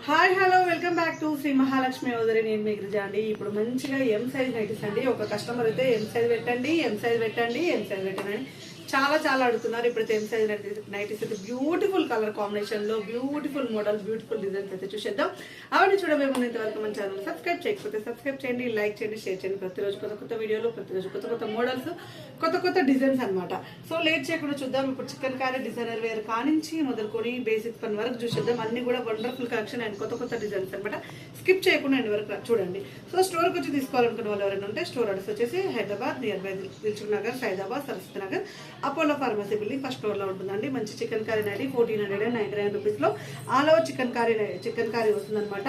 Hi hello welcome back to Shri Mahalakshmi Odari. నేను మీ గిరిజ అండి. ఇప్పుడు మంచిగా ఎం సైజ్ నైటీస్ అండి. ఒక కస్టమర్ అయితే ఎం సైజ్ పెట్టండి అని చాలా చాలా అడుగుతున్నారు. ఇప్పుడైతే ఎం సైజ్ నైటీస్ అయితే బ్యూటిఫుల్ కలర్ కాంబినేషన్ లో బ్యూటిఫుల్ మోడల్ బ్యూటిఫుల్ డిజైన్స్ అయితే చూసేద్దాం. అవన్నీ చూడబోయే ముందు ఇంతవరకు మన ఛానల్ సబ్స్క్రైబ్ చేయకపోతే సబ్స్క్రైబ్ చేయండి, లైక్ చేయండి, షేర్ చేయండి. ప్రతిరోజు కొత్త కొత్త వీడియోలు, ప్రతిరోజు కొత్త కొత్త మోడల్స్, కొత్త కొత్త డిజైన్స్ అనమాట. సో లేట్ చేయకుండా చూద్దాం. ఇప్పుడు చికెన్ కారీ డిజైనర్ వేర్ కానించి మొదలుకొని బేసిక్ పని వరకు చూసేద్దాం. అన్ని కూడా వండర్ఫుల్ కలెక్షన్ అండ్ కొత్త కొత్త డిజైన్స్ అనమాట. స్కిప్ చేయకుండా ఎండ్ వరకు చూడండి. సో స్టోర్కి వచ్చి తీసుకోవాలనుకున్న వాళ్ళు ఎవరైనా ఉంటే స్టోర్ అడ్రస్ వచ్చేసి Hyderabad near by Dilsukh Nagar, Saidabad, Saraswati Nagar, Apollo pharmacy building first floor లో ఉంటుందండి. మంచి చికెన్ కర్రీ నైటీ 1499 రూపీస్ లో ఆల్ ఓవర్ చికెన్ కర్రీ వస్తుంది అనమాట.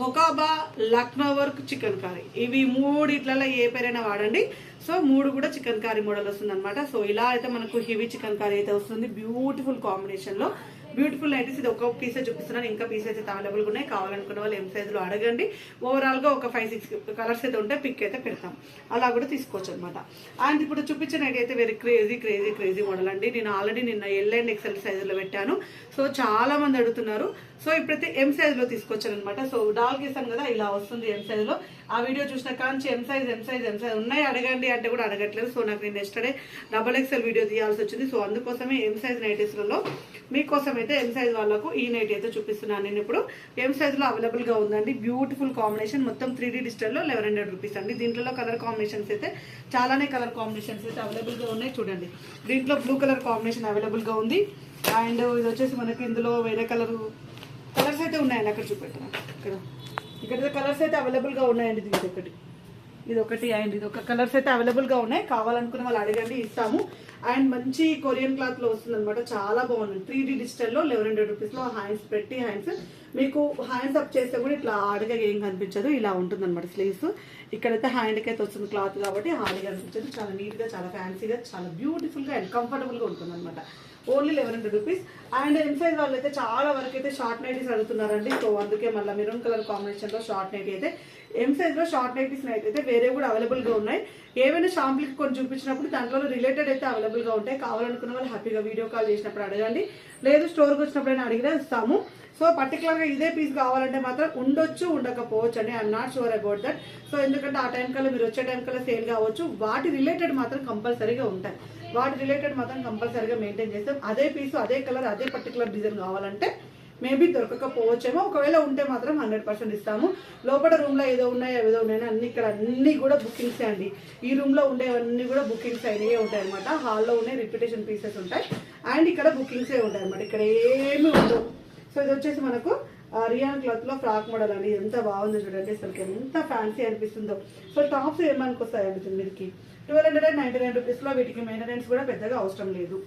హొకాబా లక్నో వర్క్ చికెన్ కర్రీ, ఇవి మూడిట్లలో ఏ పేరైనా వాడండి. సో మూడు కూడా చికెన్ కర్రీ మోడల్ వస్తుంది అనమాట. సో ఇలా అయితే మనకు హెవీ చికెన్ కర్రీ అయితే వస్తుంది బ్యూటిఫుల్ కాంబినేషన్ లో. బ్యూటిఫుల్ నైటీస్ ఇది ఒక పీసే చూపిస్తున్నాను. ఇంకా పీసెస్ అయితే అవైలబుల్ ఉన్నాయి. కావాలనుకున్న వాళ్ళు ఎం సైజ్ లో అడగండి. ఓవరాల్ గా ఒక 5-6 కలర్స్ అయితే ఉంటే పిక్ అయితే పెడతాం, అలా కూడా తీసుకోవచ్చు అనమాట. అండ్ ఇప్పుడు చూపించిన నైట్ అయితే వెరీ క్రేజీ మోడల్ అండి. నేను ఆల్రెడీ నిన్న ఎల్ అండ్ ఎక్సెల్ సైజ్ లో పెట్టాను. సో చాలా మంది అడుగుతున్నారు. సో ఇప్పుడైతే ఎం సైజ్ లో తీసుకొచ్చాను అనమాట. సో డాల్ గీసాను కదా, ఇలా వస్తుంది ఎం సైజ్ లో. ఆ వీడియో చూసిన కాంచి ఎం సైజ్ ఉన్నాయి అడగండి అంటే కూడా అడగట్లేదు. సో నాకు నేను ఎస్టర్డే XXL వీడియో తీయాల్సి వచ్చింది. సో అందుకోసమే ఎం సైజ్ నైటీస్లలో మీకోసం అయితే ఎం సైజ్ వాళ్ళకు ఈ నైట్ అయితే చూపిస్తున్నాను. నేను ఇప్పుడు ఎం సైజ్ లో అవైలబుల్ గా ఉందండి. బ్యూటిఫుల్ కాంబినేషన్, మొత్తం 3D డిజిటల్ లో 1100 రూపీస్ అండి. దీంట్లో కలర్ కాంబినేషన్స్ అయితే చాలానే కలర్ కాంబినేషన్స్ అయితే అవైలబుల్ గా ఉన్నాయి. చూడండి, దీంట్లో బ్లూ కలర్ కాంబినేషన్ అవైలబుల్ గా ఉంది. అండ్ ఇది వచ్చేసి మనకి ఇందులో వేరే కలర్స్ అయితే ఉన్నాయండి. అక్కడ చూపెట్టాను, ఇక్కడ కలర్స్ అయితే అవైలబుల్ గా ఉన్నాయండి. ఇది ఒకటి అండ్ ఇది ఒక కలర్స్ అయితే అవైలబుల్ గా ఉన్నాయి. కావాలనుకున్న వాళ్ళు అడగండి, ఇస్తాము. అండ్ మంచి కొరియన్ క్లాత్ లో వస్తుంది అనమాట. చాలా బాగుంది. 3D డిజిటల్ లో 1100 రూపీస్ లో హ్యాండ్స్ పెట్టి మీకు హ్యాండ్స్ అప్ చేస్తే కూడా ఇట్లా ఆడిగా ఏం కనిపించదు, ఇలా ఉంటుంది అనమాట. స్లీవ్స్ ఇక్కడైతే హ్యాండ్ కి అయితే వస్తుంది క్లాత్ కాబట్టి హార్డ్గా అనిపించదు. చాలా నీట్ గా, చాలా ఫ్యాన్సీగా, చాలా బ్యూటిఫుల్ గా అండ్ కంఫర్టబుల్ గా ఉంటుంది అనమాట. Only 1100 rupees. And M size వాళ్ళు అయితే చాలా వరకు అయితే షార్ట్ నైటీస్ అడుగుతున్నారండి. సో అందుకే మళ్ళీ మెరూన్ కలర్ కాంబినేషన్ లో షార్ట్ నైటీ అయితే ఎం సైజ్ లో షార్ట్ నైటీస్ అయితే వేరే కూడా అవైలబుల్ గా ఉన్నాయి. ఏవైనా షాంపులకి కొన్ని చూపించినప్పుడు దాంట్లో రిలేటెడ్ అయితే అవైలబుల్ గా ఉంటాయి. కావాలనుకున్న వాళ్ళు హ్యాపీగా వీడియో కాల్ చేసినప్పుడు అడగండి, లేదు స్టోర్కి వచ్చినప్పుడైనా అడిగినా ఇస్తాము. సో పర్టికులర్ గా ఇదే పీస్ కావాలంటే మాత్రం ఉండొచ్చు, ఉండకపోవచ్చు అండి. I'm not sure about that. So ఎందుకంటే ఆ టైం కల్లా మీరు వచ్చే టైం కల్లా సేల్ కావచ్చు. వాటి రిలేటెడ్ మాత్రం కంపల్సరీగా ఉంటాయి. వాటి రిలేటెడ్ మాత్రం కంపల్సరీగా మెయింటైన్ చేస్తాం. అదే పీసు, అదే కలర్, అదే పర్టికులర్ డిజైన్ కావాలంటే మేబీ దొరకకపోవచ్చేమో. ఒకవేళ ఉంటే మాత్రం 100% ఇస్తాము. లోపల రూమ్ లో ఏదో ఉన్నాయని అన్ని ఇక్కడ అన్ని కూడా బుకింగ్స్ అండి. ఈ రూమ్ లో ఉండేవన్నీ కూడా బుకింగ్స్ అయినవి ఉంటాయి అనమాట. హాల్లో ఉండే రిపిటేషన్ పీసెస్ ఉంటాయి అండ్ ఇక్కడ బుకింగ్స్ ఉంటాయి అనమాట. ఇక్కడ ఏమి ఉండవు. సో ఇది వచ్చేసి మనకు రియాన్ క్లాత్ లో ఫ్రాక్ మోడల్ అండి. ఎంత బాగుందో చూడండి, అసలు ఎంత ఫ్యాన్సీ అనిపిస్తుందో. సో టాప్స్ ఏమనుకు వస్తాయండి మీకు 1299 రూపీస్ లో. వీటికి మెయింటెనెన్స్ కూడా పెద్దగా అవసరం లేదు.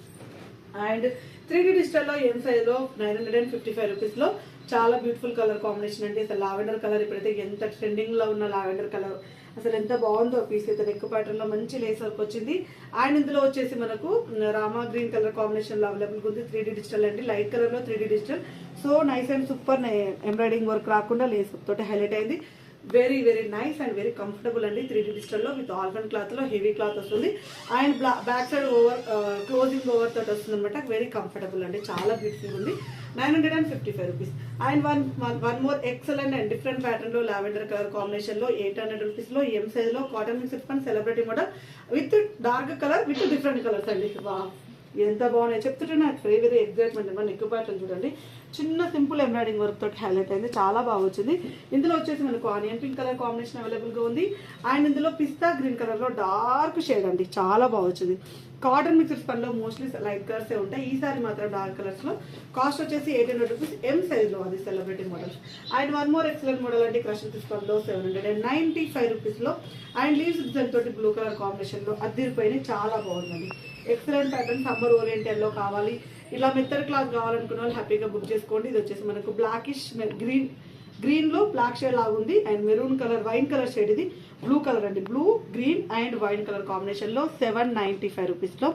అండ్ 3D డిజిటల్ లో ఎం సైజ్ లో 955 రూపీస్ లో చాలా బ్యూటిఫుల్ కలర్ కాంబినేషన్ అండి. అసలు లావెండర్ కలర్ ఇప్పుడైతే ఎంత ట్రెండింగ్ లో ఉన్న లావెండర్ కలర్, అసలు ఎంత బాగుందో. పీస్ అయితే నెక్ ప్యాటర్న్ లో మంచి లేస్ వర్క్ వచ్చింది. అండ్ ఇందులో వచ్చేసి మనకు రామా గ్రీన్ కలర్ కాంబినేషన్ లో అవైలబుల్ ఉంది. 3D డిజిటల్ అండి, లైట్ కలర్ లో 3D digital. So nice and super embroidering work రాకుండా లేస్ వర్క్ తోటి హైలైట్ అయింది. Very nice and very comfortable అండి. 3D డిజిటల్ లో విత్ ఆల్ఫన్ క్లాత్ లో హెవీ క్లాత్ వస్తుంది. And back side closing over తోటి వస్తుంది అనమాట. వెరీ కంఫర్టబుల్ అండి, చాలా బ్యూటిఫుల్ ఉంది. 955 rupees. And one more excellent and different pattern లో లావెండర్ కలర్ కాంబినేషన్ లో 800 రూపీస్ లో ఎం సైజ్ లో కాటన్ మిక్స్డ్ పన్ celebrity model with dark colour with different colours అండి. ఎంత బాగున్నాయి చెప్తుంటే నాకు వెరీ ఎగ్జైట్మెంట్. మన నెక్ ప్యాటర్న్ చూడండి, చిన్న సింపుల్ ఎంబ్రాయిడింగ్ వర్క్ తోటి హైలైట్ అయింది. చాలా బాగా వచ్చింది. ఇందులో వచ్చేసి మనకు onion pink colour combination available గా ఉంది. అండ్ ఇందులో పిస్తా గ్రీన్ కలర్ లో డార్క్ షేడ్ అండి, చాలా బాగా వచ్చింది. కాటన్ మిక్స్డ్ పనిలో మోస్ట్లీ లైట్ కలర్స్ ఉంటాయి. ఈసారి మాత్రం డార్క్ కలర్స్ లో. కాస్ట్ వచ్చేసి 800 రూపీస్ ఎం సైజ్ లో, అది celebrity model. And one more excellent model అంటే క్రష్ పన్ లో 795 రూపీస్ లో. అండ్ లీవ్స్ డిజైన్ తోటి బ్లూ కలర్ కాంబినేషన్ లో అద్దరిపోయిన చాలా బాగుందండి. Excellent pattern. సమ్మర్ ఓరియంటల్ లో కావాలి, ఇలా మెత్తడ్ క్లాత్ కావాలనుకున్న వాళ్ళు హ్యాపీగా బుక్ చేసుకోండి. ఇది వచ్చేసి మనకు బ్లాకిష్ గ్రీన్ లో బ్లాక్ షేడ్ లాగా ఉంది. And maroon colour wine colour shade, ఇది బ్లూ కలర్ అండి. Blue green and wine colour combination లో 795 రూపీస్ లో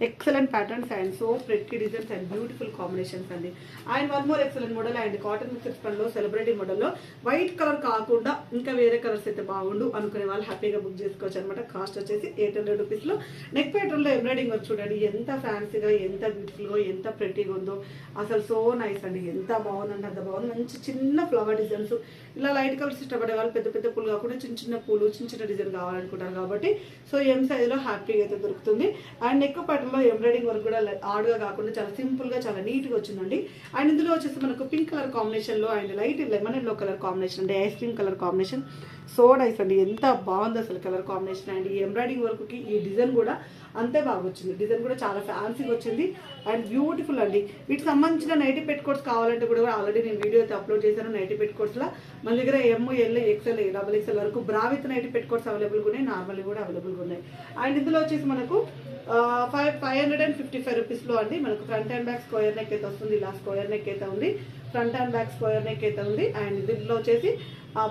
excellent patterns and so pretty designs and beautiful combinations అండి. And one more excellent model and cotton mixed స్పన్లో celebrity మోడల్లో white colour కాకుండా ఇంకా వేరే కలర్స్ అయితే బాగుండు అనుకునే వాళ్ళు హ్యాపీగా బుక్ చేసుకోవచ్చు అనమాట. కాస్ట్ వచ్చేసి 800 రూపీస్లో. నెక్ ప్యాటర్న్లో ఎంబ్రాయిడింగ్ వర్క్ చూడండి ఎంత ఫ్యాన్సీగా, ఎంత బ్యూటిఫుల్గా, ఎంత ప్రెట్టీగా ఉందో. అసలు సో నైస్ అండి, ఎంత బాగుందండి, అంత బాగుంది. మంచి చిన్న ఫ్లవర్ డిజైన్స్, ఇలా లైట్ కలర్స్ ఇష్టపడే వాళ్ళు పెద్ద పెద్ద పూలు కాకుండా చిన్న చిన్న పూలు, చిన్న చిన్న డిజైన్ కావాలనుకుంటారు కాబట్టి సో ఎం సైజులో హ్యాపీగా అయితే దొరుకుతుంది. అండ్ నెక్ ప్యాటర్న్లో ఎంబ్రాయిడింగ్ వర్క్ కూడా ఆడుగా కాకుండా చాలా సింపుల్గా, చాలా నీట్గా వచ్చిందండి. అండ్ ఇందులో వచ్చేసి మనకు పింక్ కలర్ కాంబినేషన్లో and light lemon yellow colour combination అండి, ice cream colour combination. So nice అండి, ఎంత బాగుంది అసలు కలర్ కాంబినేషన్. అండ్ ఈ ఎంబ్రాయిడింగ్ వర్క్కి ఈ డిజైన్ కూడా అంతే బాగా వచ్చింది. డిజైన్ కూడా చాలా ఫ్యాన్సీగా వచ్చింది అండ్ బ్యూటిఫుల్ అండి. వీటికి సంబంధించిన నైటీ పెట్టుకోట్స్ కావాలంటే కూడా ఆల్రెడీ నేను వీడియో అయితే అప్లోడ్ చేశాను. నైటీ పెట్టుకోట్స్లో మన దగ్గర ఎమ్, ఎల్, ఎక్స్ఎల్, డబుల్ ఎక్స్ఎల్ వరకు బ్రా విత్ నైటీ పెట్టుకోట్స్ అవైలబుల్గా ఉన్నాయి, నార్మల్ కూడా అవైలబుల్గా ఉన్నాయి. అండ్ ఇందులో వచ్చేసి మనకు 555 రూపీస్లో అండి మనకు front and back square neck అయితే వస్తుంది. ఇలా స్క్వేర్ నెక్ అయితే ఉంది, front and back square neck అయితే ఉంది. అండ్ దీంట్లో వచ్చేసి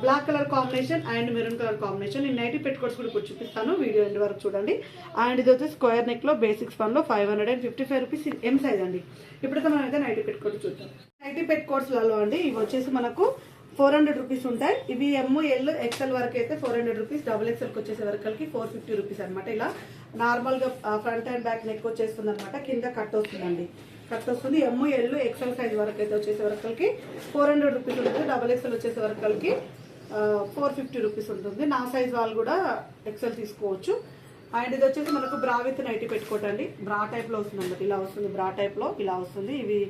black colour combination and maroon colour combination. నేను నైటీ పెట్టుకోట్స్ కూడా ఇప్పుడు చూపిస్తాను, వీడియో ఎండ్ వరకు చూడండి. అండ్ ఇది వచ్చి స్క్వేర్ నెక్లో బేసిక్ స్పన్లో 555 రూపీస్ ఎం సైజ్ అండి. ఇప్పుడైతే మనం అయితే నైటీ పెట్టుకోట్స్ చూద్దాం. నైటీ పెట్టుకోట్స్లలో అండి ఇవి వచ్చేసి మనకు 400 రూపీస్ ఉంటాయి. ఇవి ఎమ్, ఎల్, ఎక్స్ఎల్ వరకు అయితే 400 రూపీస్, డబుల్ ఎక్స్ఎల్కి వచ్చేసే వరకల్కి 450 రూపీస్ అనమాట. ఇలా నార్మల్గా ఫ్రంట్ అండ్ బ్యాక్ నెక్ వచ్చేస్తుంది అనమాట, కింద కట్ వస్తుందండి, కట్ వస్తుంది. ఎమ్, ఎల్, ఎక్స్ఎల్ సైజ్ వరకు అయితే వచ్చేసే వరకల్కి 400 రూపీస్ ఉంటుంది. డబుల్ ఎక్స్ఎల్ వచ్చేసే వరకల్కి 450 రూపీస్ ఉంటుంది. నా సైజ్ వాళ్ళు కూడా ఎక్స్ఎల్ తీసుకోవచ్చు. అండ్ ఇది వచ్చేసి మనకు బ్రా విత్ నైటీ పెట్టుకోవటండి, బ్రా టైప్లో వస్తుంది అన్నమాట. ఇలా వస్తుంది, బ్రా టైప్లో ఇలా వస్తుంది. ఇవి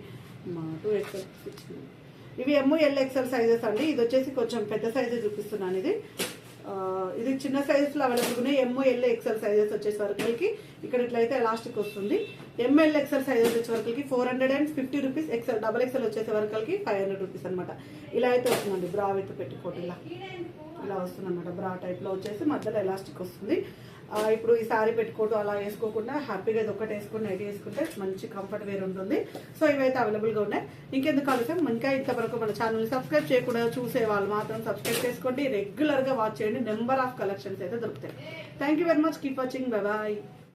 2 ఎక్స్ఎల్, ఇవి ఎమ్, ఎల్, ఎక్స్ఎల్ సైజెస్ అండి. ఇది వచ్చేసి కొంచెం పెద్ద సైజే చూపిస్తున్నాను. ఇది చిన్న సైజెస్లో అవైలబుల్ ఉన్నాయి. ఎమ్, ఎల్, ఎక్స్ఎల్ సైజెస్ వచ్చేసి వరకల్కి ఇక్కడ ఇట్లయితే ఎలాస్టిక్ వస్తుంది. ఎంఎల్, ఎక్స్ఎల్ సైజెస్ వచ్చే వరకల్కి 450 రూపీస్, ఎక్స్ఎల్ డబల్ ఎక్స్ఎల్ వచ్చేసే వరకల్కి 500 రూపీస్ అనమాట. ఇలా అయితే వస్తుందండి బ్రా విత్ పెట్టుకోవటం. ఇలా వస్తుంది అనమాట, బ్రా టైప్లో వచ్చేసి మధ్యలో ఎలాస్టిక్ వస్తుంది. ఇప్పుడు ఈ సారీ పెట్టుకోవటం అలా వేసుకోకుండా హ్యాపీగా ఇది ఒకటి వేసుకుని నైట్ వేసుకుంటే మంచి కంఫర్ట్ వేర్ ఉంటుంది. సో ఇవైతే అవైలబుల్గా ఉన్నాయి. ఇంకెందుకు ఆలోచన, ఇంకా ఇంతవరకు మన ఛానల్ని సబ్స్క్రైబ్ చేయకుండా చూసే వాళ్ళు మాత్రం సబ్స్క్రైబ్ చేసుకోండి, రెగ్యులర్గా వాచ్ చేయండి. నెంబర్ ఆఫ్ కలెక్షన్స్ అయితే దొరుకుతాయి. Thank you very much, keep watching, bye bye.